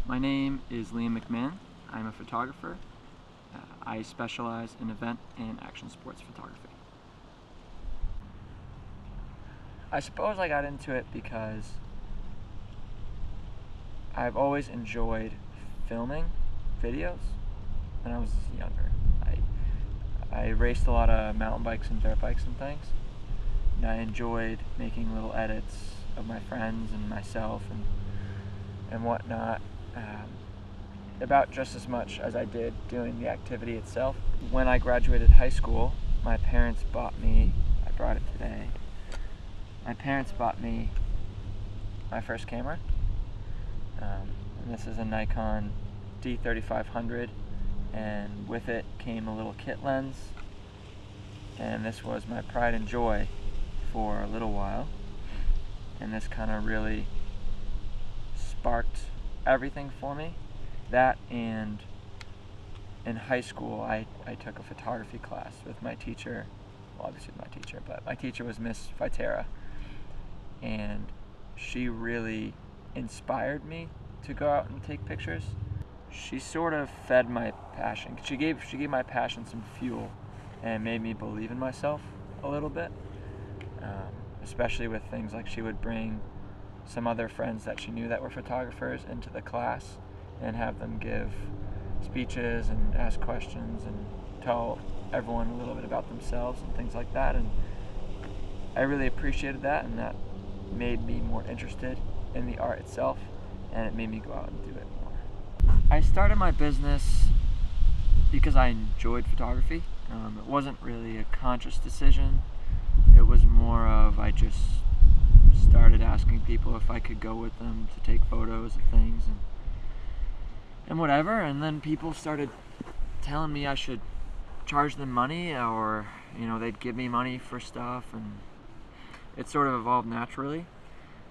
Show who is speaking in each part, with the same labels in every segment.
Speaker 1: My name is Liam McMahon. I'm a photographer. I specialize in event and action sports photography. I suppose I got into it because I've always enjoyed filming videos when I was younger. I raced a lot of mountain bikes and dirt bikes and things, and I enjoyed making little edits of my friends and myself and whatnot, about just as much as I did doing the activity itself. When I graduated high school, my parents bought me, I brought it today, my parents bought me my first camera, and this is a Nikon D3500, and with it came a little kit lens, and this was my pride and joy for a little while, and this kind of really sparked everything for me. That, and in high school I took a photography class with my teacher, well, obviously my teacher, but my teacher was Miss Vitera, and she really inspired me to go out and take pictures. She sort of fed my passion. She gave my passion some fuel and made me believe in myself a little bit, especially with things like she would bring some other friends that she knew that were photographers into the class and have them give speeches and ask questions and tell everyone a little bit about themselves and things like that, and I really appreciated that, and that made me more interested in the art itself, and it made me go out and do it more. I started my business because I enjoyed photography. It wasn't really a conscious decision. It was more of, I just started asking people if I could go with them to take photos of things and whatever, and then people started telling me I should charge them money, or they'd give me money for stuff, and it sort of evolved naturally.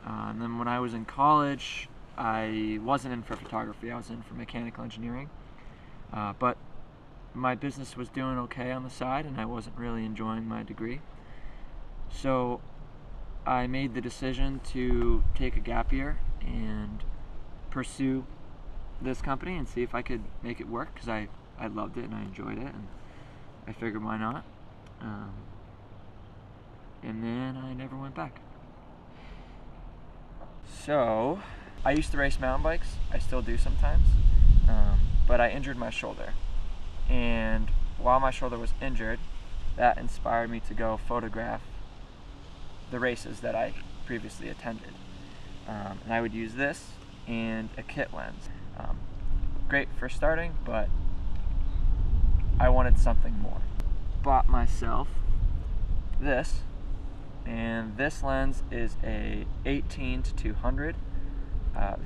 Speaker 1: And then when I was in college, I wasn't in for photography, I was in for mechanical engineering, but my business was doing okay on the side and I wasn't really enjoying my degree, so I made the decision to take a gap year and pursue this company and see if I could make it work, because I loved it and I enjoyed it, and I figured why not, and then I never went back. So I used to race mountain bikes, I still do sometimes, but I injured my shoulder, and while my shoulder was injured, that inspired me to go photograph the races that I previously attended, and I would use this and a kit lens. Great for starting, but I wanted something more. Bought myself this, and this lens is a 18-200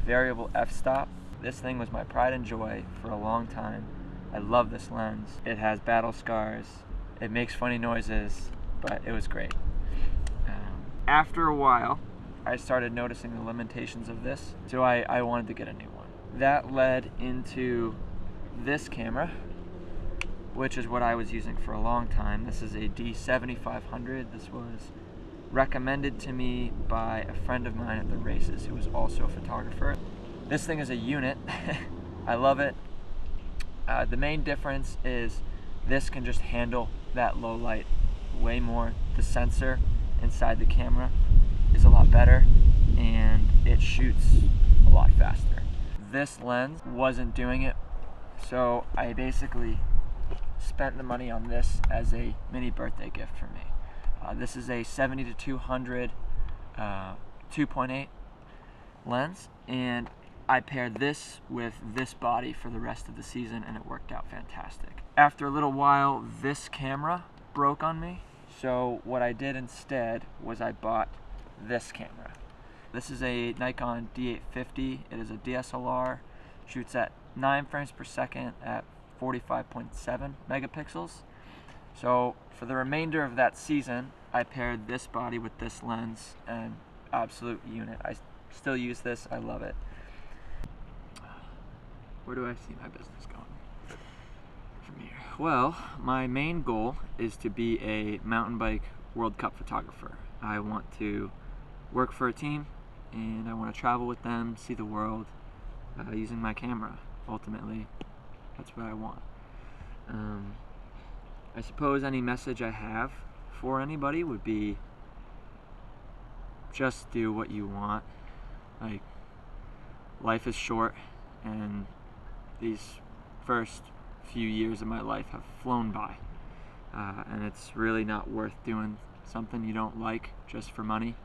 Speaker 1: variable f-stop. This thing was my pride and joy for a long time. I love this lens. It has battle scars, it makes funny noises, but it was great. After a while, I started noticing the limitations of this, so I wanted to get a new one. That led into this camera, which is what I was using for a long time. This is a D7500. This was recommended to me by a friend of mine at the races who was also a photographer. This thing is a unit. I love it. The main difference is this can just handle that low light way more. The sensor inside the camera is a lot better, and it shoots a lot faster. This lens wasn't doing it, so I basically spent the money on this as a mini birthday gift for me. This is a 70-200 2.8 lens, and I paired this with this body for the rest of the season, and it worked out fantastic. After a little while, this camera broke on me, so what I did instead was I bought this camera. This is a Nikon D850. It is a DSLR, shoots at 9 frames per second at 45.7 megapixels. So for the remainder of that season, I paired this body with this lens, an absolute unit. I still use this, I love it. Where do I see my business going from here? Well, my main goal is to be a mountain bike World Cup photographer. I want to work for a team, and I want to travel with them, see the world, using my camera. Ultimately, that's what I want. I suppose any message I have for anybody would be just do what you want. Like, life is short, and these first few years of my life have flown by, and it's really not worth doing something you don't like just for money.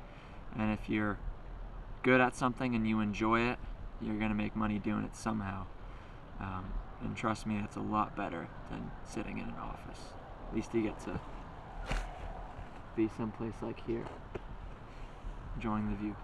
Speaker 1: And if you're good at something and you enjoy it, you're gonna make money doing it somehow. And trust me, that's a lot better than sitting in an office. At least you get to be someplace like here, enjoying the view.